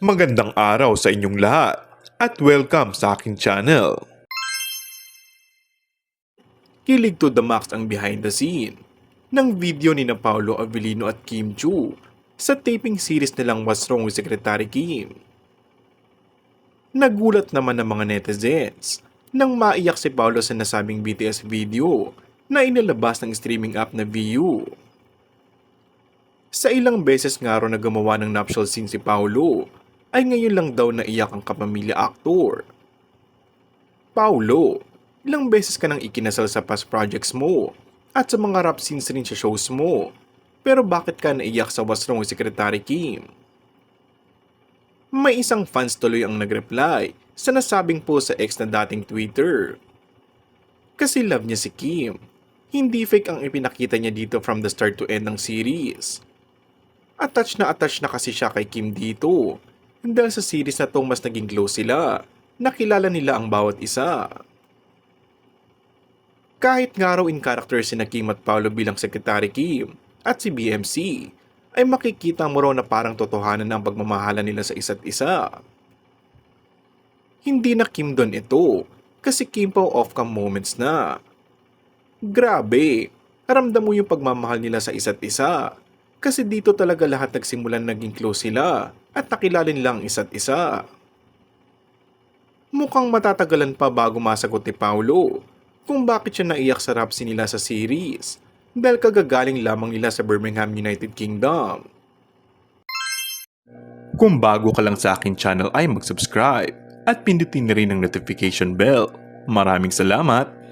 Magandang araw sa inyong lahat at welcome sa aking channel. Kilig to the max ang behind the scene ng video ni na Paolo Avellino at Kim Chu sa taping series nilang What's Wrong with Secretary Kim. Nagulat naman ang mga netizens nang maiyak si Paolo sa nasabing BTS video na inilabas ng streaming app na Viu. Sa ilang beses nga raw na gumawa ng nuptial scene si Paolo, ay ngayon lang daw naiyak ang kapamilya aktor. Paulo, ilang beses ka nang ikinasal sa past projects mo at sa mga rap scenes rin sa shows mo. Pero bakit ka naiyak sa What's Wrong with Secretary Kim? May isang fans tuloy ang nagreply sa nasabing post sa ex na dating Twitter. Kasi love niya si Kim. Hindi fake ang ipinakita niya dito from the start to end ng series. Attached na kasi siya kay Kim dito. Dahil sa series na to mas naging close sila, nakilala nila ang bawat isa. Kahit nga raw in character sina Kim at Paolo bilang Secretary Kim at si BMC, ay makikita mo raw na parang totohanan ang pagmamahala nila sa isa't isa. Hindi na Kim Don ito, kasi Kim pa off-cam moments na. Grabe, ramdam mo yung pagmamahal nila sa isa't isa. Kasi dito talaga lahat nagsimulan naging close sila at nakilala nila ang isa't isa. Mukhang matatagalan pa bago masagot ni Paulo kung bakit siya naiyak sa rap scene nila sa series dahil kagagaling lamang nila sa Birmingham, United Kingdom. Kung bago ka lang sa akin channel ay mag-subscribe at pindutin na rin ang notification bell. Maraming salamat!